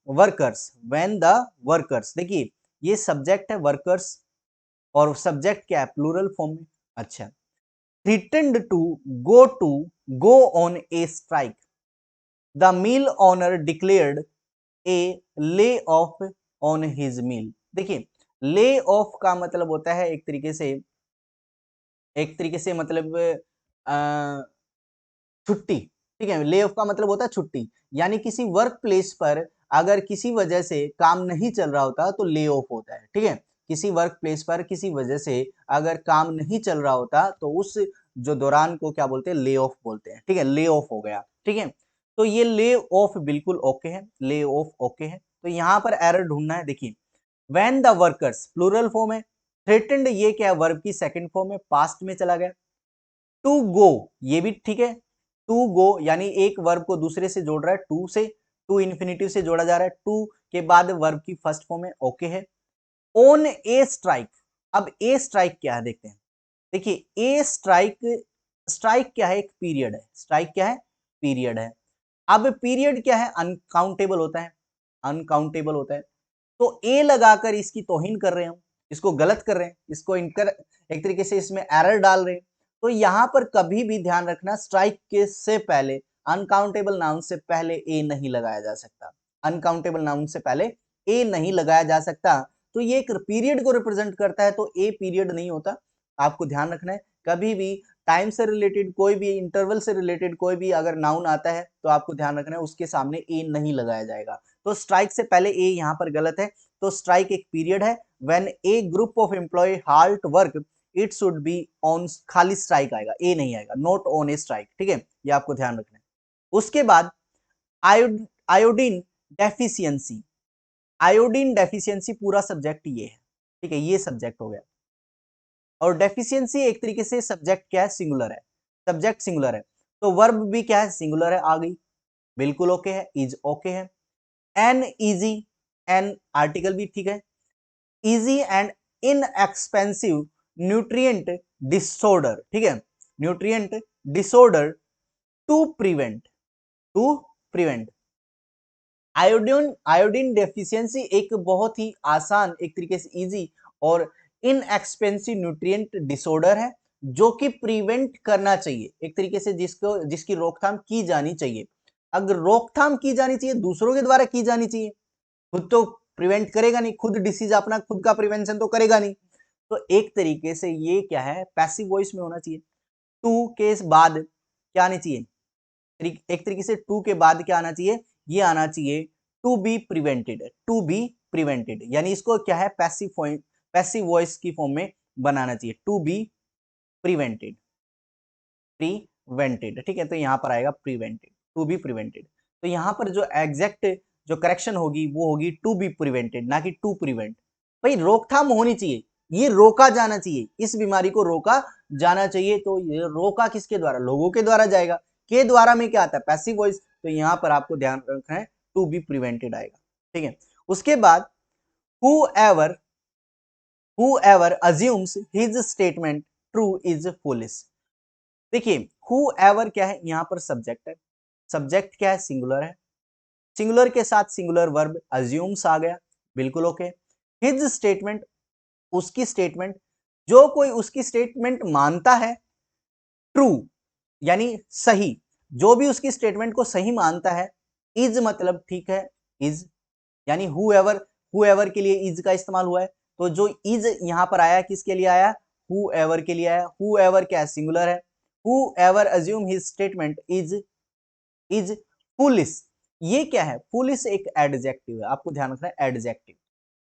वर्कर्स, देखिए ये सब्जेक्ट है वर्कर्स, और सब्जेक्ट क्या है, प्लूरल फॉर्म में। अच्छा, threatened to go on a strike. The mill owner declared a lay off on his mill. देखिए ले ऑफ का मतलब होता है एक तरीके से मतलब छुट्टी, ठीक है। ले ऑफ का मतलब होता है छुट्टी, यानी किसी वर्क प्लेस पर अगर किसी वजह से काम नहीं चल रहा होता तो ले ऑफ होता है, ठीक है। किसी वर्क प्लेस पर किसी वजह से अगर काम नहीं चल रहा होता तो उस जो दौरान को क्या बोलते हैं, ले ऑफ बोलते हैं, ठीक है। ले ऑफ हो गया, ठीक है। तो ये ले ऑफ बिल्कुल ओके है, ले ऑफ ओके है। तो यहाँ पर एरर ढूंढना है। देखिए when the workers plural form है, थ्रेटेंड ये क्या है, वर्ब की सेकंड फॉर्म है, पास्ट में चला गया। टू गो ये भी ठीक है, टू गो यानी एक वर्ब को दूसरे से जोड़ रहा है, टू से, टू इन्फिनिटिव से जोड़ा जा रहा है, टू के बाद वर्ब की फर्स्ट फॉर्म है, ओके है। ऑन ए स्ट्राइक, अब ए स्ट्राइक क्या है देखते हैं। देखिए ए स्ट्राइक, स्ट्राइक क्या है, एक पीरियड है, स्ट्राइक क्या है, पीरियड है। अब पीरियड क्या है, अनकाउंटेबल होता है, अनकाउंटेबल होता है। तो ए लगाकर इसकी तौहीन कर रहे हैं हम, इसको गलत कर रहे हैं, इसको इनकर एक तरीके से इसमें एरर डाल रहे हैं। तो यहां पर कभी भी ध्यान रखना, स्ट्राइक के से पहले, अनकाउंटेबल नाउन से पहले ए नहीं लगाया जा सकता, अनकाउंटेबल नाउन से पहले ए नहीं लगाया जा सकता। तो ये एक पीरियड को रिप्रेजेंट करता है, तो ए पीरियड नहीं होता, आपको ध्यान रखना है। कभी भी टाइम से रिलेटेड कोई भी, इंटरवल से रिलेटेड कोई भी अगर नाउन आता है तो आपको ध्यान रखना है उसके सामने ए नहीं लगाया जाएगा। तो स्ट्राइक से पहले ए यहाँ पर गलत है। तो स्ट्राइक एक पीरियड है, when a group of employ halt work it should be on, खाली स्ट्राइक आएगा, ए नहीं आएगा, नॉट ऑन ए स्ट्राइक, ठीक है, ये आपको ध्यान रखना है। उसके बाद आयोडीन डेफिशिएंसी, आयोडीन डेफिशिएंसी पूरा सब्जेक्ट ये है, ठीक है, ये सब्जेक्ट हो गया। और डेफिशिएंसी एक तरीके से सब्जेक्ट क्या है, सिंगुलर है, सब्जेक्ट सिंगुलर है। तो वर्ब भी क्या है, सिंगुलर है, आ गई, बिल्कुल ओके है, इज ओके है। एन इजी, एन आर्टिकल भी ठीक है। Easy and inexpensive nutrient disorder, ठीक है, nutrient disorder to prevent, to prevent. Iodine, iodine deficiency एक बहुत ही आसान, एक तरीके से इजी और इनएक्सपेंसिव न्यूट्रिएंट डिसऑर्डर है जो कि प्रिवेंट करना चाहिए, एक तरीके से जिसको, जिसकी रोकथाम की जानी चाहिए। अगर रोकथाम की जानी चाहिए, दूसरों के द्वारा की जानी चाहिए, खुद तो प्रिवेंट करेगा नहीं, खुद डिसीज अपना खुद का प्रिवेंशन तो करेगा नहीं। तो एक तरीके से ये क्या है, पैसिव वॉइस में होना चाहिए। टू के बाद क्या आनी चाहिए, एक तरीके से टू के बाद क्या आना चाहिए, ये आना चाहिए to be prevented, to be prevented, यानी इसको क्या है, पैसिव वॉइस की फॉर्म में बनाना चाहिए, टू बी प्रिवेंटेड, प्रिवेंटेड, ठीक है। तो यहां पर आएगा प्रिवेंटेड, टू बी प्रिवेंटेड। तो यहां पर जो एग्जैक्ट जो करेक्शन होगी वो होगी टू बी प्रिवेंटेड, ना कि टू प्रिवेंट। भाई रोकथाम होनी चाहिए, ये रोका जाना चाहिए, इस बीमारी को रोका जाना चाहिए। तो ये रोका किसके द्वारा, लोगों के द्वारा जाएगा, के द्वारा में क्या आता है, पैसिव वॉइस। तो यहां पर आपको ध्यान रखना है टू बी प्रिवेंटेड आएगा, ठीक है। उसके बाद whoever whoever assumes his statement true is foolish। देखिए whoever क्या है, यहां पर सब्जेक्ट है, सब्जेक्ट क्या है, सिंगुलर है, सिंगुलर के साथ सिंगुलर वर्ब अज्यूम्स आ गया, बिल्कुल ओके। हिज स्टेटमेंट, उसकी स्टेटमेंट, जो कोई उसकी स्टेटमेंट मानता है, ट्रू यानी सही, जो भी उसकी स्टेटमेंट को सही मानता है, इज मतलब ठीक है, इज यानी हुएवर के लिए इज का इस्तेमाल हुआ है। तो जो इज यहां पर आया किसके लिए आया, हुएवर के लिए आया। हुएवर क्या है, सिंगुलर है। However assume his statement is foolish, ये क्या है, फुलिश एक एडजेक्टिव है, आपको ध्यान रखना है, एडजेक्टिव।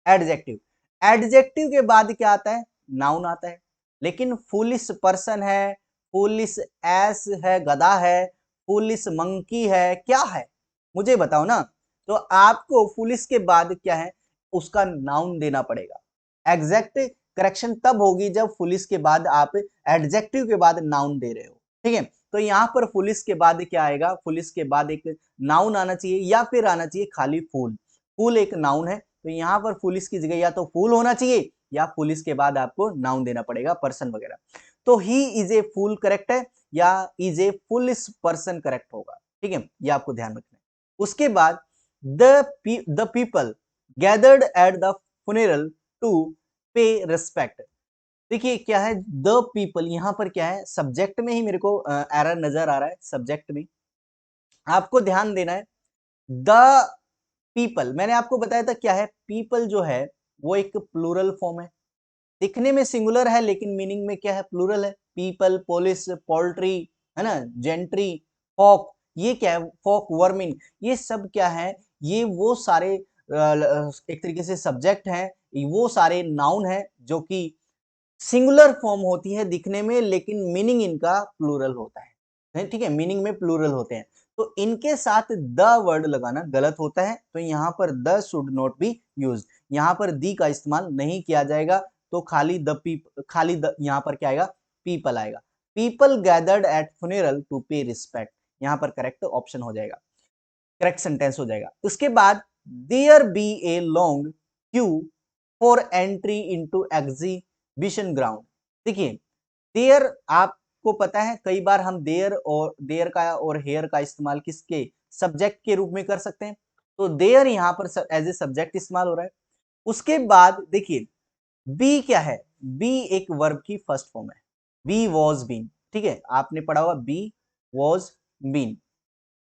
एडजेक्टिव, एडजेक्टिव के बाद क्या आता है, नाउन आता है। लेकिन फुलिश पर्सन है, फुलिश एस है, गधा है, फुलिश मंकी है, क्या है मुझे बताओ ना। तो आपको फुलिश के बाद क्या है, उसका नाउन देना पड़ेगा। एग्जैक्ट करेक्शन तब होगी जब फुलिश के बाद आप एडजेक्टिव के बाद नाउन दे रहे हो, ठीक है। तो यहाँ पर फुलिश के बाद क्या आएगा, फुलिश के बाद एक नाउन आना चाहिए या फिर आना चाहिए खाली फूल। फूल एक नाउन है, तो यहाँ पर फुलिश की जगह या तो फूल होना चाहिए या फुलिश के बाद आपको नाउन देना पड़ेगा, पर्सन वगैरह। तो he is a fool correct है या is a foolish person correct होगा, ठीक है, ये आपको ध्यान रखना है। उसके बाद the people gathered at the funeral to pay respect. देखिए क्या है, द पीपल, यहां पर क्या है, सब्जेक्ट में ही मेरे को एरर नजर आ रहा है, सब्जेक्ट में आपको ध्यान देना है। द पीपल, मैंने आपको बताया था क्या है, पीपल जो है वो एक प्लूरल फॉर्म है, दिखने में सिंगुलर है लेकिन मीनिंग में क्या है, प्लूरल है। पीपल, पोलिस, पोल्ट्री, है ना, जेंट्री, फॉक, ये क्या है, फॉक, वर्मिन, ये सब क्या है, ये वो सारे एक तरीके से सब्जेक्ट हैं, वो सारे नाउन हैं जो कि सिंगुलर फॉर्म होती है दिखने में, लेकिन मीनिंग इनका प्लूरल होता है, ठीक है, मीनिंग में प्लूरल होते हैं। तो इनके साथ द वर्ड लगाना गलत होता है, तो यहाँ पर the should not be use, यहाँ पर दी का इस्तेमाल नहीं किया जाएगा। तो खाली खाली द, यहाँ पर क्या आएगा, पीपल आएगा। People gathered at funeral to pay respect, यहाँ पर करेक्ट ऑप्शन हो जाएगा, करेक्ट सेंटेंस हो जाएगा। उसके बाद there be a long queue for entry into exhibition ground. देखिए देयर, आपको पता है कई बार हम देयर का और हेयर का इस्तेमाल किसके, सब्जेक्ट के रूप में कर सकते हैं। तो देयर यहाँ पर एज ए सब्जेक्ट इस्तेमाल हो रहा है। उसके बाद देखिए बी क्या है, बी एक वर्ब की फर्स्ट फॉर्म है, बी वॉज बीन, ठीक है, आपने पढ़ा हुआ बी वॉज बीन।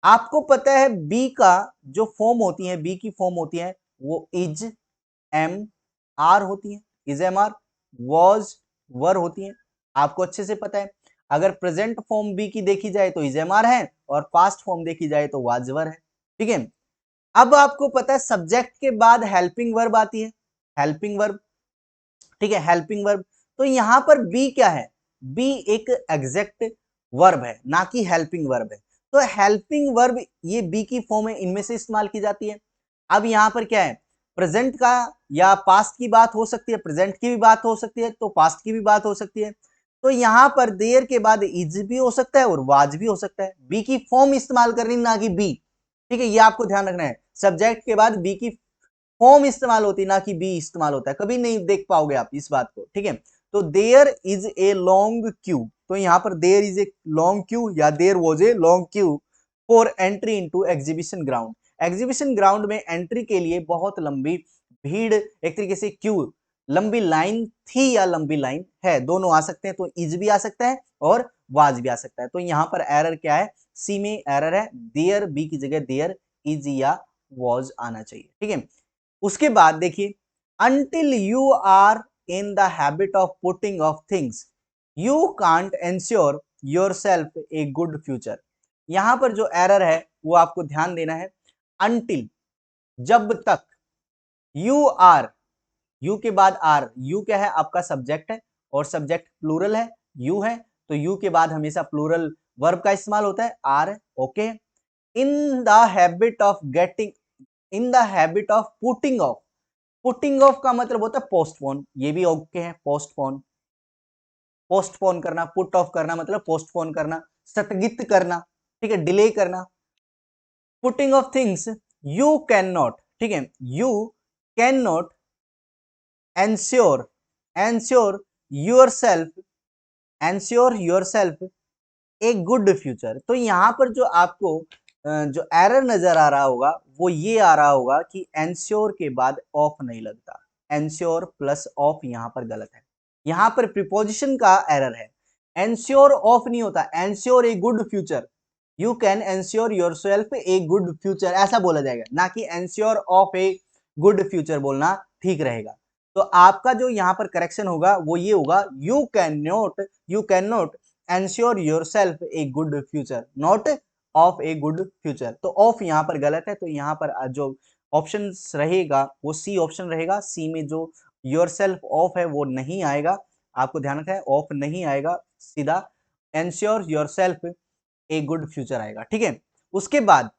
आपको पता है बी का जो फॉर्म होती है, बी की फॉर्म होती है वो इज एम आर होती है, is am are, was were होती है, आपको अच्छे से पता है। अगर प्रेजेंट फॉर्म बी की देखी जाए तो इज एम आर है, और पास्ट फॉर्म देखी जाए तो वाज वर है, ठीक है। अब आपको पता है सब्जेक्ट के बाद हेल्पिंग वर्ब आती है, हेल्पिंग वर्ब, ठीक है, हेल्पिंग वर्ब। तो यहां पर बी क्या है, बी एक एग्जैक्ट वर्ब है, ना कि हेल्पिंग वर्ब है। तो हेल्पिंग वर्ब ये बी की फॉर्म है, इनमें से इस्तेमाल की जाती है। अब यहां पर क्या है, प्रेजेंट का या पास्ट की बात हो सकती है, प्रेजेंट की भी बात हो सकती है, तो पास्ट की भी बात हो सकती है। तो यहां पर देयर के बाद इज भी हो सकता है और वाज भी हो सकता है, बी की फॉर्म इस्तेमाल करनी, ना कि बी, ठीक है, ये आपको ध्यान रखना है। सब्जेक्ट के बाद बी की फॉर्म इस्तेमाल होती है, ना कि बी इस्तेमाल होता है, कभी नहीं देख पाओगे आप इस बात को, ठीक है। तो there is a long queue, तो यहाँ पर there is a long queue या there was a long queue for entry into exhibition ground. Exhibition ground में एंट्री के लिए बहुत लंबी भीड़, एक तरीके से क्यू, लंबी लाइन थी या लंबी लाइन है, दोनों आ सकते हैं। तो इज भी आ सकता है और वाज भी आ सकता है। तो यहाँ पर एरर क्या है, सी में एरर है, देयर, बी की जगह देयर इज या वाज आना चाहिए, ठीक है। उसके बाद देखिए until you are in the habit of putting off things you can't ensure yourself a good future। यहां पर जो एरर है वो आपको ध्यान देना है, until, जब तक, you are, यू के बाद आर, यू क्या है, आपका सब्जेक्ट है और सब्जेक्ट प्लूरल है, यू है, तो यू के बाद हमेशा प्लूरल वर्ब का इस्तेमाल होता है, are, okay. In the habit of getting, in the habit of putting off, putting off का मतलब होता है पोस्टपोन, ये भी ओके है, पोस्टपोन, पोस्टपोन करना, पुट ऑफ करना मतलब पोस्टपोन करना, स्थगित करना, ठीक है, डिले करना। Putting of things you can not, ठीक है, you can not ensure, ensure yourself, ensure yourself A good future. तो यहां पर जो आपको जो एरर नजर आ रहा होगा वो ये आ रहा होगा कि एंश्योर के बाद ऑफ नहीं लगता, एंश्योर प्लस ऑफ यहां पर गलत है, यहां पर प्रीपोजिशन का एरर है। एंश्योर ऑफ नहीं होता, ensure A good future, you can ensure yourself A good future ऐसा बोला जाएगा, ना कि ensure of A good future बोलना ठीक रहेगा। तो आपका जो यहाँ पर करेक्शन होगा वो ये होगा, you can not, you can not ensure yourself a good future, not of A good future. तो ऑफ यहाँ पर गलत है, तो यहाँ पर जो ऑप्शन रहेगा वो सी ऑप्शन रहेगा। सी में जो योर सेल्फ ऑफ है वो नहीं आएगा, आपको ध्यान रखना है ऑफ नहीं आएगा, सीधा ensure your self a good future आएगा। ठीक है, उसके बाद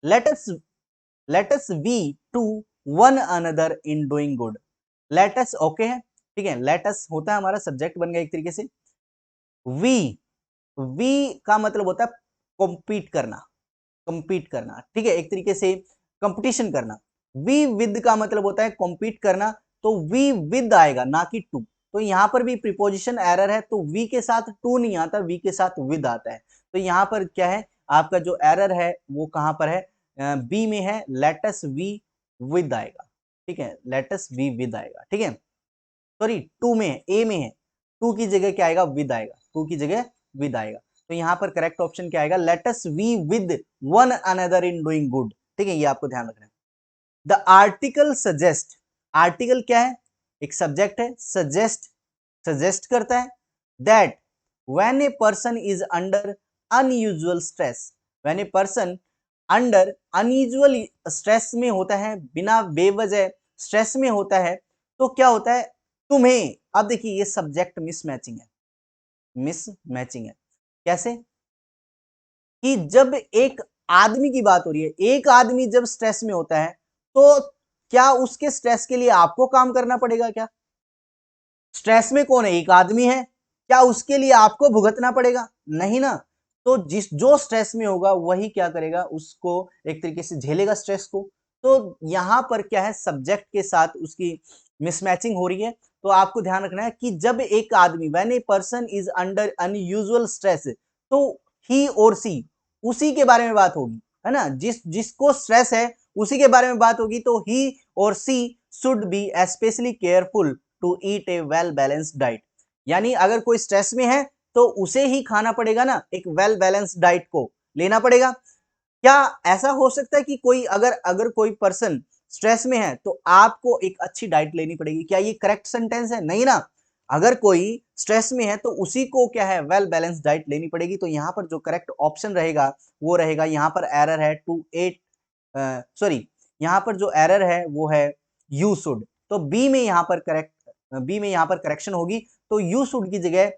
let's vie to one another in doing good. Let's okay है, ठीक है, लेटस होता है हमारा सब्जेक्ट बन गया एक तरीके से। वी वी का मतलब होता है कॉम्पीट करना, compete करना, ठीक है, एक तरीके से कंपटीशन करना। वी विद का मतलब होता है कॉम्पीट करना, तो वी विद आएगा ना कि टू। तो यहां पर भी प्रीपोजिशन एरर है, तो वी के साथ टू नहीं आता, वी के साथ विद आता है। तो यहां पर क्या है, आपका जो एरर है वो कहां पर है, बी में है, लेटस वी विद आएगा। ठीक है, लेटस वी विद आएगा। ठीक है, सॉरी टू में है, ए में है, टू की जगह क्या आएगा, विद आएगा, टू की जगह विद आएगा। तो यहां पर करेक्ट ऑप्शन क्या आएगा, let us vie with one another in doing good. ठीक है, ये आपको ध्यान रखना है। द आर्टिकल सजेस्ट, आर्टिकल क्या है, एक सब्जेक्ट है, सजेस्ट सजेस्ट करता है that when a person is under unusual stress, when a person under unusual stress में होता है, बिना बेवजह स्ट्रेस में होता है, तो क्या होता है तुम्हें। अब देखिए ये सब्जेक्ट मिसमैचिंग है, मिसमैचिंग है कैसे, कि जब एक आदमी की बात हो रही है, एक आदमी जब स्ट्रेस में होता है, तो क्या उसके स्ट्रेस के लिए आपको काम करना पड़ेगा क्या? स्ट्रेस में कौन है, एक आदमी है, क्या उसके लिए आपको भुगतना पड़ेगा? नहीं ना। तो जो स्ट्रेस में होगा वही क्या करेगा, उसको एक तरीके से झेलेगा स्ट्रेस को। तो यहां पर क्या है, सब्जेक्ट के साथ उसकी मिसमैचिंग हो रही है। तो आपको ध्यान रखना है कि जब एक आदमी, when a person is under unusual stress, तो ही और सी, उसी के बारे में बात होगी, है ना, जिसको स्ट्रेस है उसी के बारे में बात होगी। तो he or she should be specially careful to eat a well balanced diet. यानी अगर कोई स्ट्रेस में है तो उसे ही खाना पड़ेगा ना, एक वेल बैलेंस्ड डाइट को लेना पड़ेगा। क्या ऐसा हो सकता है कि कोई अगर अगर कोई पर्सन स्ट्रेस में है तो आपको एक अच्छी डाइट लेनी पड़ेगी? क्या ये करेक्ट सेंटेंस है? नहीं ना। अगर कोई स्ट्रेस में है तो उसी को क्या है, वेल बैलेंस्ड डाइट लेनी पड़ेगी। तो यहां पर जो करेक्ट ऑप्शन रहेगा वो रहेगा, यहां पर एरर है टू एट, सॉरी यहां पर जो एरर है वो है यू शुड। तो बी में यहां पर करेक्ट, बी में यहां पर करेक्शन होगी। तो यू शुड की जगह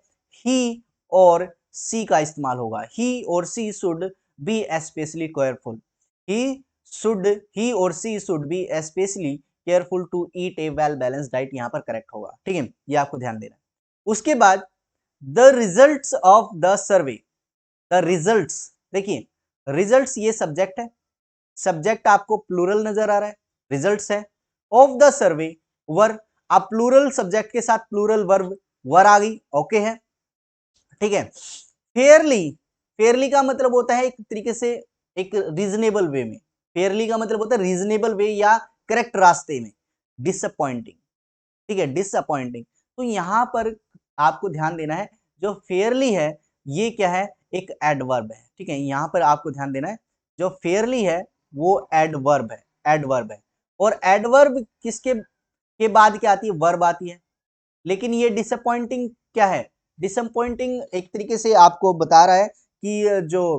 ही और सी का इस्तेमाल होगा। He or she should be specially careful, he or she should be specially careful to eat a well balanced diet, यहां पर करेक्ट होगा। ठीक है, ये आपको ध्यान देना है। उसके बाद the results of the survey, the results, देखिए रिजल्ट्स ये सब्जेक्ट है, सब्जेक्ट आपको प्लूरल नजर आ रहा है, रिजल्ट्स है, ऑफ द सर्वे वर, अब प्लूरल सब्जेक्ट के साथ प्लूरल वर्ब वर आ गई, ओके है। ठीक है, फेयरली, फेयरली का मतलब होता है एक तरीके से एक रीजनेबल वे में, फेयरली का मतलब होता है रीजनेबल वे या करेक्ट रास्ते में। डिसअपॉइंटिंग, ठीक है, डिसअपॉइंटिंग। तो यहां पर आपको ध्यान देना है, जो फेयरली है ये क्या है, एक एडवर्ब है। ठीक है, यहां पर आपको ध्यान देना है, जो फेयरली है वो एडवर्ब है, एडवर्ब है। और एडवर्ब किसके के बाद क्या आती है, वर्ब आती है। लेकिन ये डिसअपॉइंटिंग क्या है, डिसअपॉइंटिंग एक तरीके से आपको बता रहा है कि जो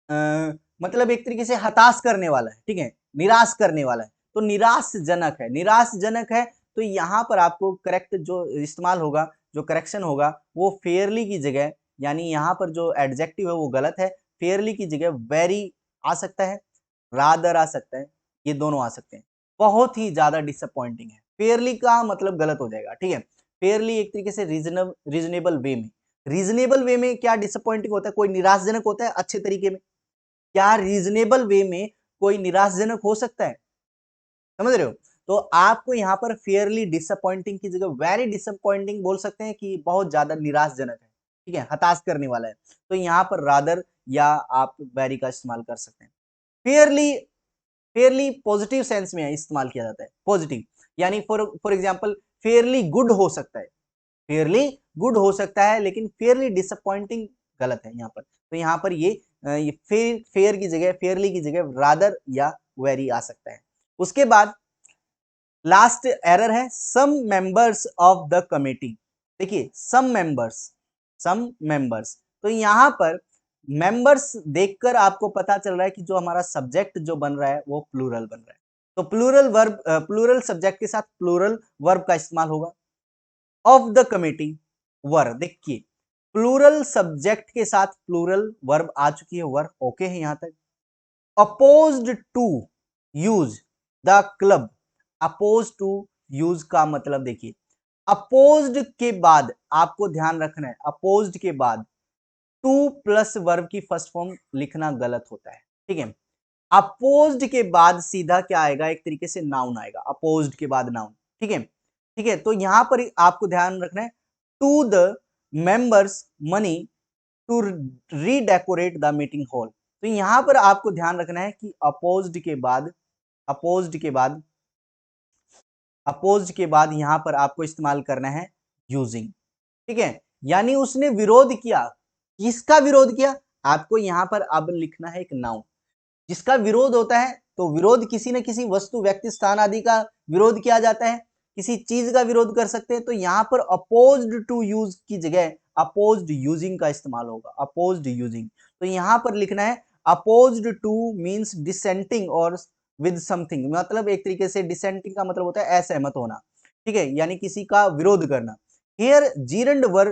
अ, मतलब एक तरीके से हताश करने वाला है, ठीक है, निराश करने वाला है। तो निराशजनक है, निराशजनक है। तो यहां पर आपको करेक्ट जो इस्तेमाल होगा, जो करेक्शन होगा वो फेयरली की जगह, यानी यहां पर जो एडजेक्टिव है वो गलत है, फेयरली की जगह वेरी आ सकता है, रादर आ सकता है, ये दोनों आ सकते हैं। बहुत ही ज्यादा डिसअपॉइंटिंग है, फेयरली का मतलब गलत हो जाएगा। ठीक है, फेयरली एक तरीके से रीजनेबल वे में, रीजनेबल वे में क्या डिसअपॉइंटिंग होता है, कोई निराशजनक होता है अच्छे तरीके में? क्या रीजनेबल वे में कोई निराशजनक हो सकता है? समझ रहे हो? तो आपको यहाँ पर फेयरली डिसअपॉइंटिंग की जगह वेरी डिसअपॉइंटिंग बोल सकते हैं, कि बहुत ज्यादा निराशजनक है, ठीक है, हताश करने वाला है। तो यहाँ पर रादर या आप वेरी का इस्तेमाल कर सकते हैं। फेयरली, फेयरली पॉजिटिव सेंस में इस्तेमाल किया जाता है, पॉजिटिव, यानी फॉर एग्जांपल फेयरली गुड हो सकता है, फेयरली गुड हो सकता है, लेकिन फेयरली डिसअपॉइंटिंग गलत है यहाँ पर। तो यहाँ पर ये फेयर की जगह, फेयरली की जगह रादर या वेरी आ सकता है। उसके बाद लास्ट एरर है some members of the committee. देखिए सम मेंबर्स, सम मेंबर्स, तो यहां पर मेंबर्स देखकर आपको पता चल रहा है कि जो हमारा सब्जेक्ट जो बन रहा है वो प्लूरल बन रहा है। तो प्लूरल सब्जेक्ट के साथ प्लूरल वर्ब का इस्तेमाल होगा। ऑफ द कमिटी वर, देखिए प्लूरल सब्जेक्ट के साथ प्लूरल वर्ब आ चुकी है, वर ओके है यहां तक। Opposed to use the club, oppose to use का मतलब देखिए, अपोज्ड के बाद आपको ध्यान रखना है, अपोज्ड के बाद टू प्लस वर्ब की फर्स्ट फॉर्म लिखना गलत होता है, ठीक है। अपोज्ड के बाद सीधा क्या आएगा, एक तरीके से नाउन आएगा, अपोज्ड के बाद नाउन, ठीक है। ठीक है, तो यहां पर आपको ध्यान रखना है, to the members money to redecorate the meeting hall. तो यहां पर आपको ध्यान रखना है कि अपोज्ड के बाद अपोज्ड के बाद यहां पर आपको इस्तेमाल करना है यूजिंग, ठीक है। यानी उसने विरोध किया, किसका विरोध किया, आपको यहां पर अब लिखना है एक नाउन। जिसका विरोध होता है, तो विरोध किसी न किसी वस्तु, व्यक्ति, स्थान आदि का विरोध किया जाता है, किसी चीज का विरोध कर सकते हैं। तो यहां पर अपोज्ड टू यूज की जगह अपोज्ड यूजिंग का इस्तेमाल होगा, अपोज्ड यूजिंग। तो यहां पर लिखना है अपोज्ड टू मींस डिसेंटिंग और विद समथिंग, मतलब एक तरीके से डिसेंटिंग का मतलब होता है असहमत होना, ठीक है, यानी किसी का विरोध करना। Here gerund were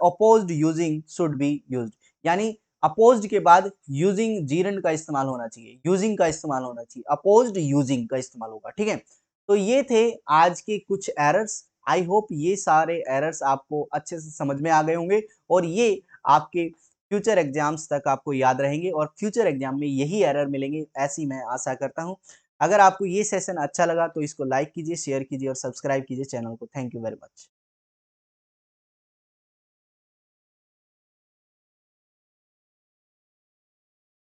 opposed using should be used, यानी अपोज्ड के बाद यूजिंग जीरंड का इस्तेमाल होना चाहिए, यूजिंग का इस्तेमाल होना चाहिए, अपोज्ड यूजिंग का इस्तेमाल होगा, ठीक है। तो ये थे आज के कुछ एरर्स। आई होप ये सारे एरर्स आपको अच्छे से समझ में आ गए होंगे और ये आपके फ्यूचर एग्जाम्स तक आपको याद रहेंगे और फ्यूचर एग्जाम में यही एरर मिलेंगे, ऐसी मैं आशा करता हूं। अगर आपको ये सेशन अच्छा लगा तो इसको लाइक कीजिए, शेयर कीजिए और सब्सक्राइब कीजिए चैनल को। Thank you very much.